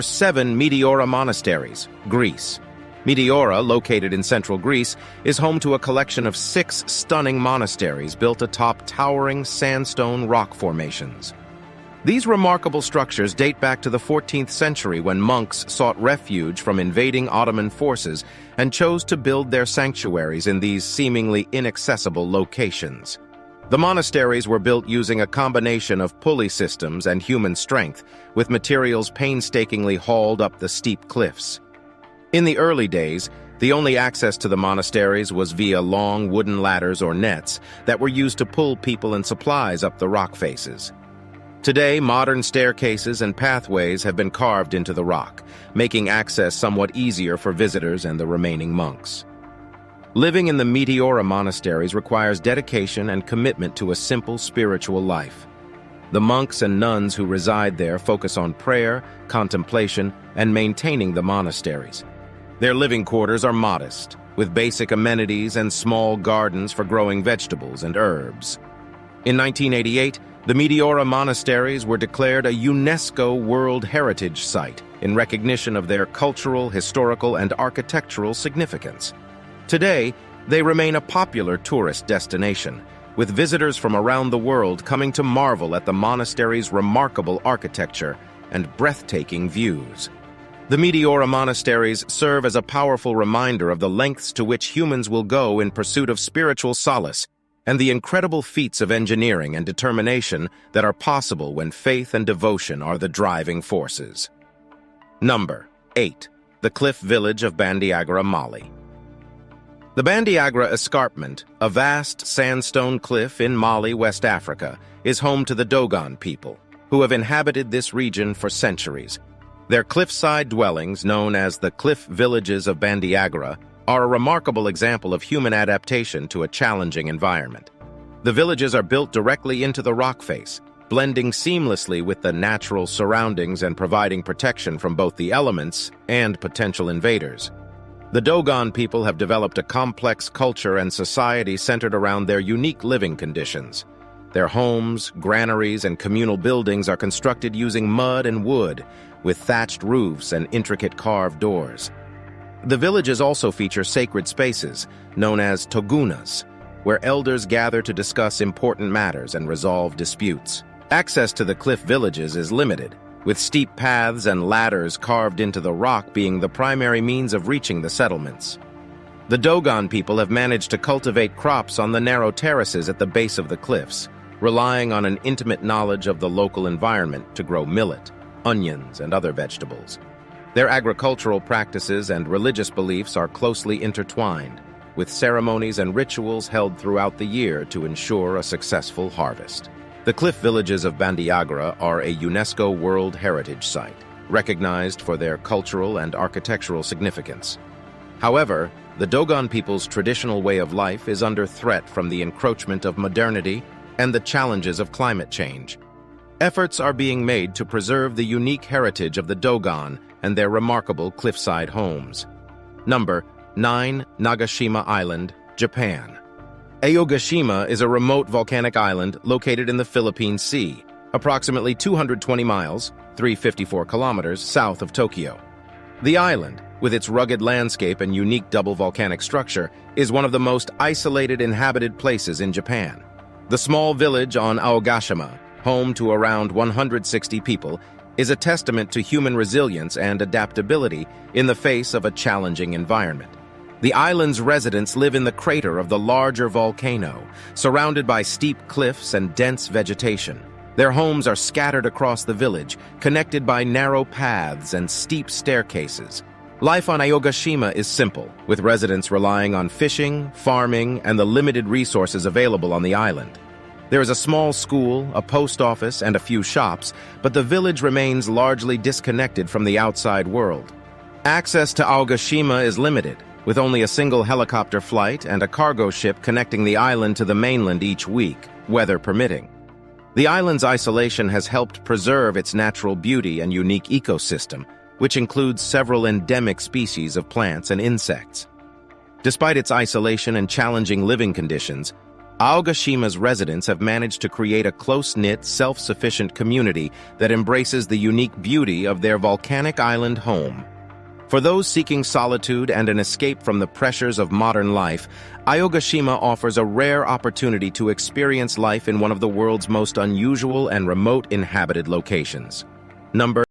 7 Meteora Monasteries, Greece. Meteora, located in central Greece, is home to a collection of 6 stunning monasteries built atop towering sandstone rock formations. These remarkable structures date back to the 14th century when monks sought refuge from invading Ottoman forces and chose to build their sanctuaries in these seemingly inaccessible locations. The monasteries were built using a combination of pulley systems and human strength, with materials painstakingly hauled up the steep cliffs. In the early days, the only access to the monasteries was via long wooden ladders or nets that were used to pull people and supplies up the rock faces. Today, modern staircases and pathways have been carved into the rock, making access somewhat easier for visitors and the remaining monks. Living in the Meteora monasteries requires dedication and commitment to a simple spiritual life. The monks and nuns who reside there focus on prayer, contemplation, and maintaining the monasteries. Their living quarters are modest, with basic amenities and small gardens for growing vegetables and herbs. In 1988, the Meteora monasteries were declared a UNESCO World Heritage Site in recognition of their cultural, historical, and architectural significance. Today, they remain a popular tourist destination, with visitors from around the world coming to marvel at the monastery's remarkable architecture and breathtaking views. The Meteora monasteries serve as a powerful reminder of the lengths to which humans will go in pursuit of spiritual solace and the incredible feats of engineering and determination that are possible when faith and devotion are the driving forces. Number 8. The Cliff Village of Bandiagra, Mali. The Bandiagra Escarpment, a vast sandstone cliff in Mali, West Africa, is home to the Dogon people, who have inhabited this region for centuries. Their cliffside dwellings, known as the Cliff Villages of Bandiagra, are a remarkable example of human adaptation to a challenging environment. The villages are built directly into the rock face, blending seamlessly with the natural surroundings and providing protection from both the elements and potential invaders. The Dogon people have developed a complex culture and society centered around their unique living conditions. Their homes, granaries, and communal buildings are constructed using mud and wood, with thatched roofs and intricate carved doors. The villages also feature sacred spaces, known as togunas, where elders gather to discuss important matters and resolve disputes. Access to the cliff villages is limited, with steep paths and ladders carved into the rock being the primary means of reaching the settlements. The Dogon people have managed to cultivate crops on the narrow terraces at the base of the cliffs, relying on an intimate knowledge of the local environment to grow millet, onions, and other vegetables. Their agricultural practices and religious beliefs are closely intertwined, with ceremonies and rituals held throughout the year to ensure a successful harvest. The cliff villages of Bandiagra are a UNESCO World Heritage Site, recognized for their cultural and architectural significance. However, the Dogon people's traditional way of life is under threat from the encroachment of modernity and the challenges of climate change. Efforts are being made to preserve the unique heritage of the Dogon and their remarkable cliffside homes. Number 9. Nagashima Island, Japan. Aogashima is a remote volcanic island located in the Philippine Sea, approximately 220 miles, 354 kilometers, south of Tokyo. The island, with its rugged landscape and unique double volcanic structure, is one of the most isolated inhabited places in Japan. The small village on Aogashima, home to around 160 people, is a testament to human resilience and adaptability in the face of a challenging environment. The island's residents live in the crater of the larger volcano, surrounded by steep cliffs and dense vegetation. Their homes are scattered across the village, connected by narrow paths and steep staircases. Life on Aogashima is simple, with residents relying on fishing, farming, and the limited resources available on the island. There is a small school, a post office, and a few shops, but the village remains largely disconnected from the outside world. Access to Aogashima is limited, with only a single helicopter flight and a cargo ship connecting the island to the mainland each week, weather permitting. The island's isolation has helped preserve its natural beauty and unique ecosystem, which includes several endemic species of plants and insects. Despite its isolation and challenging living conditions, Aogashima's residents have managed to create a close-knit, self-sufficient community that embraces the unique beauty of their volcanic island home. For those seeking solitude and an escape from the pressures of modern life, Aogashima offers a rare opportunity to experience life in one of the world's most unusual and remote inhabited locations. Number